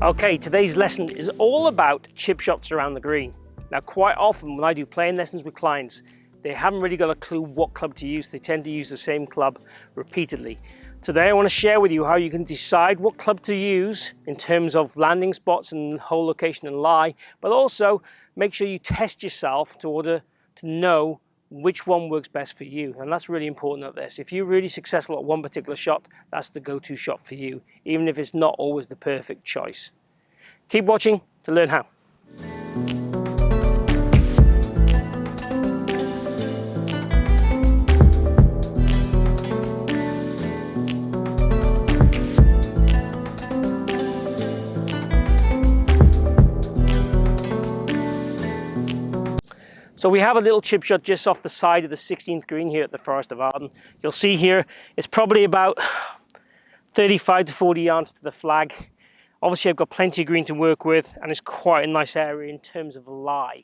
Okay, today's lesson is all about chip shots around the green. Now, quite often when I do playing lessons with clients, they haven't really got a clue what club to use. They tend to use the same club repeatedly. Today I want to share with you how you can decide what club to use in terms of landing spots and hole location and lie, but also make sure you test yourself in order to know which one works best for you. And that's really important at this. If you're really successful at one particular shot, that's the go-to shot for you, even if it's not always the perfect choice. Keep watching to learn how. So we have a little chip shot just off the side of the 16th green here at the Forest of Arden. You'll see here it's probably about 35 to 40 yards to the flag. Obviously I've got plenty of green to work with and it's quite a nice area in terms of lie.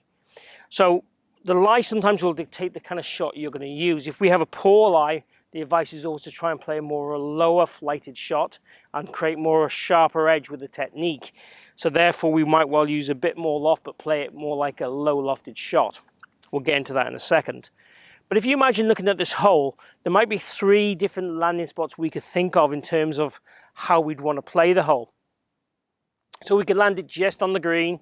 So the lie sometimes will dictate the kind of shot you're going to use. If we have a poor lie, the advice is always to try and play a lower flighted shot and create more a sharper edge with the technique. So therefore we might well use a bit more loft but play it more like a low lofted shot. We'll get into that in a second. But if you imagine looking at this hole, there might be 3 different landing spots we could think of in terms of how we'd want to play the hole. So we could land it just on the green,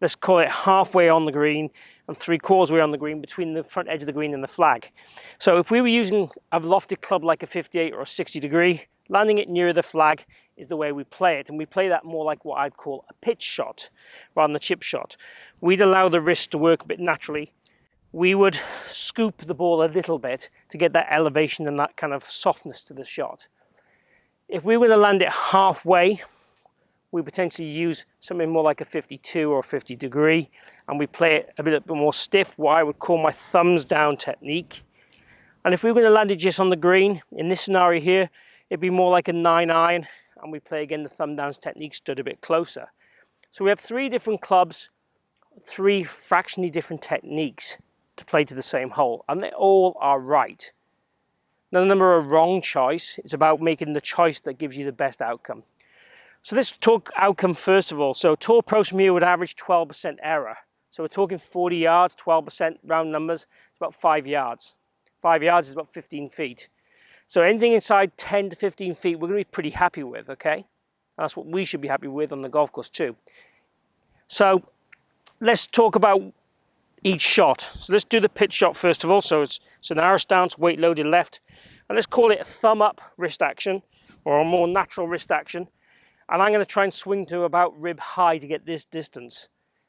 let's call it halfway on the green and 3/4 way on the green between the front edge of the green and the flag. So if we were using a lofted club like a 58 or a 60 degree, landing it near the flag is the way we play it. And we play that more like what I'd call a pitch shot rather than a chip shot. We'd allow the wrist to work a bit naturally. We would scoop the ball a little bit to get that elevation and that kind of softness to the shot. If we were to land it halfway, we potentially use something more like a 52 or 50 degree, and we play it a bit more stiff, what I would call my thumbs down technique. And if we were going to land it just on the green, in this scenario here, it'd be more like a 9 iron, and we play again the thumb downs technique stood a bit closer. So we have 3 different clubs, 3 fractionally different techniques to play to the same hole, and they all are right. None of them are a wrong choice. It's about making the choice that gives you the best outcome. So let's talk outcome first of all. So tour approach from here would average 12% error. So we're talking 40 yards, 12% round numbers, it's about 5 yards. 5 yards is about 15 feet. So anything inside 10 to 15 feet, we're going to be pretty happy with, okay? And that's what we should be happy with on the golf course too. So let's talk about each shot. So let's do the pitch shot first of all. So it's an arrow stance, weight loaded left. And let's call it a thumb up wrist action or a more natural wrist action. And I'm going to try and swing to about rib high to get this distance.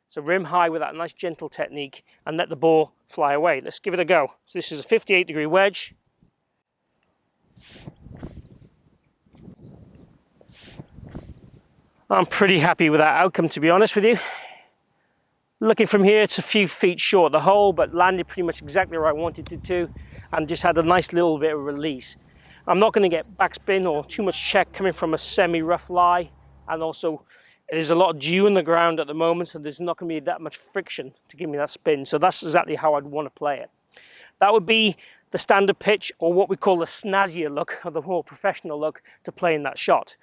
So rim high with that nice gentle technique and let the ball fly away. Let's give it a go. So this is a 58 degree wedge. I'm pretty happy with that outcome, to be honest with you. Looking from here, it's a few feet short of the hole, but landed pretty much exactly where I wanted it to, and just had a nice little bit of release. I'm not going to get backspin or too much check coming from a semi-rough lie, and also there's a lot of dew in the ground at the moment, so there's not going to be that much friction to give me that spin. So that's exactly how I'd want to play it. That would be the standard pitch, or what we call the snazzier look, or the more professional look to playing that shot.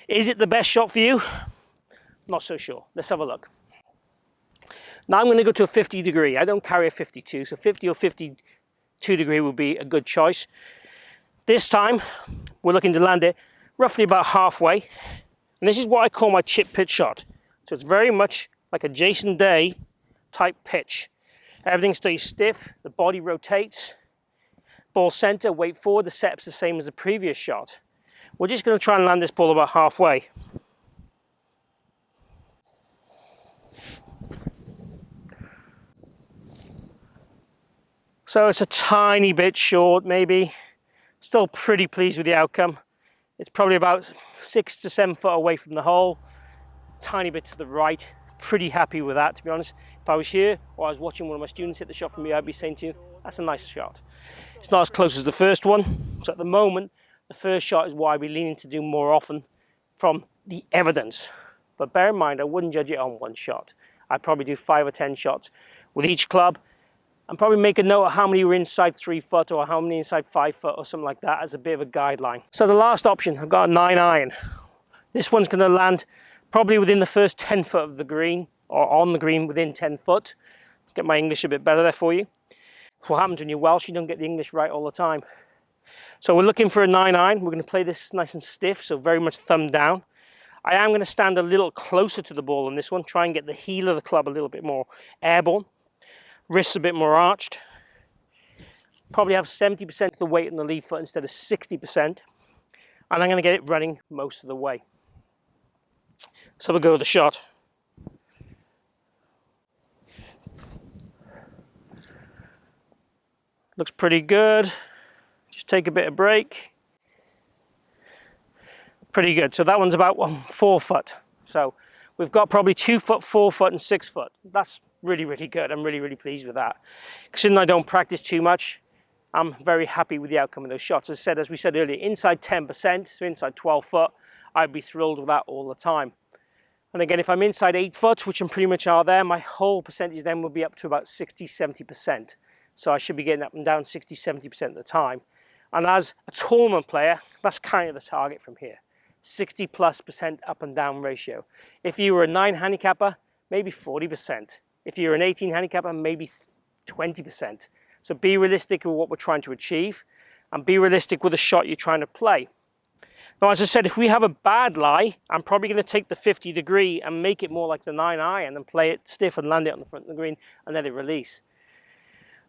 Is it the best shot for you? Not so sure. Let's have a look. Now I'm going to go to a 50 degree. I don't carry a 52, so 50 or 52 degree would be a good choice. This time, we're looking to land it roughly about halfway. And this is what I call my chip pitch shot. So it's very much like a Jason Day type pitch. Everything stays stiff, the body rotates, ball center, weight forward, the setup's the same as the previous shot. We're just going to try and land this ball about halfway. So it's a tiny bit short, maybe. Still pretty pleased with the outcome. It's probably about 6 to 7 foot away from the hole. Tiny bit to the right. Pretty happy with that, to be honest. If I was here or I was watching one of my students hit the shot from me, I'd be saying to you, that's a nice shot. It's not as close as the first one. So at the moment, the first shot is what I'd be leaning to do more often from the evidence. But bear in mind, I wouldn't judge it on one shot. I'd probably do 5 or 10 shots with each club and probably make a note of how many were inside 3 foot or how many inside 5 foot or something like that as a bit of a guideline. So the last option, I've got a 9 iron. This one's going to land probably within the first 10 foot of the green, or on the green within 10 foot. Get my English a bit better there for you. That's what happens when you're Welsh, you don't get the English right all the time. So we're looking for a 9-iron. We're going to play this nice and stiff, so very much thumb down. I am going to stand a little closer to the ball on this one, try and get the heel of the club a little bit more airborne, wrists a bit more arched. Probably have 70% of the weight on the lead foot instead of 60%, and I'm going to get it running most of the way. So we'll go with the shot. Looks pretty good. Just take a bit of break. Pretty good. So that one's about 4 foot. So we've got probably 2 foot, 4 foot, and 6 foot. That's really, really good. I'm really, really pleased with that. Considering I don't practice too much, I'm very happy with the outcome of those shots. As we said earlier, inside 10%, so inside 12 foot, I'd be thrilled with that all the time. And again, if I'm inside 8 foot, which I'm pretty much are there, my whole percentage then will be up to about 60, 70%. So I should be getting up and down 60, 70% of the time. And as a tournament player, that's kind of the target from here. 60+% up and down ratio. If you were a 9 handicapper, maybe 40%. If you're an 18 handicapper, maybe 20%. So be realistic with what we're trying to achieve, and be realistic with the shot you're trying to play. Now, as I said, if we have a bad lie, I'm probably going to take the 50 degree and make it more like the 9-iron and play it stiff and land it on the front of the green and let it release.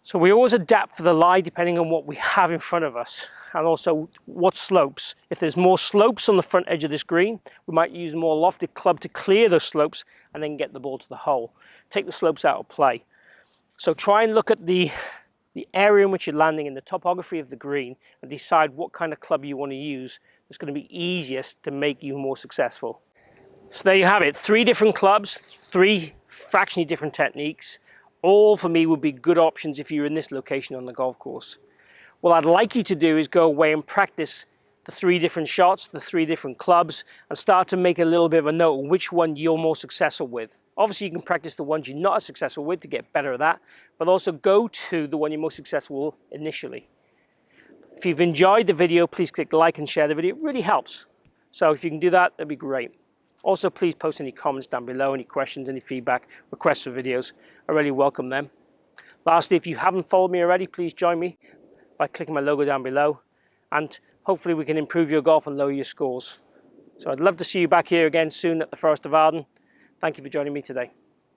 So we always adapt for the lie depending on what we have in front of us, and also what slopes. If there's more slopes on the front edge of this green, we might use a more lofted club to clear those slopes and then get the ball to the hole. Take the slopes out of play. So try and look at the area in which you're landing in the topography of the green and decide what kind of club you want to use that's going to be easiest to make you more successful. So there you have it, 3 different clubs, 3 fractionally different techniques. All for me would be good options if you're in this location on the golf course. What I'd like you to do is go away and practice the 3 different shots, the 3 different clubs, and start to make a little bit of a note of which one you're more successful with. Obviously you can practice the ones you're not as successful with to get better at that, but also go to the one you're most successful initially. If you've enjoyed the video, please click like and share the video. It really helps. So if you can do that, that'd be great. Also, please post any comments down below, any questions, any feedback, requests for videos. I really welcome them. Lastly, if you haven't followed me already, please join me by clicking my logo down below. And hopefully we can improve your golf and lower your scores. So I'd love to see you back here again soon at the Forest of Arden. Thank you for joining me today.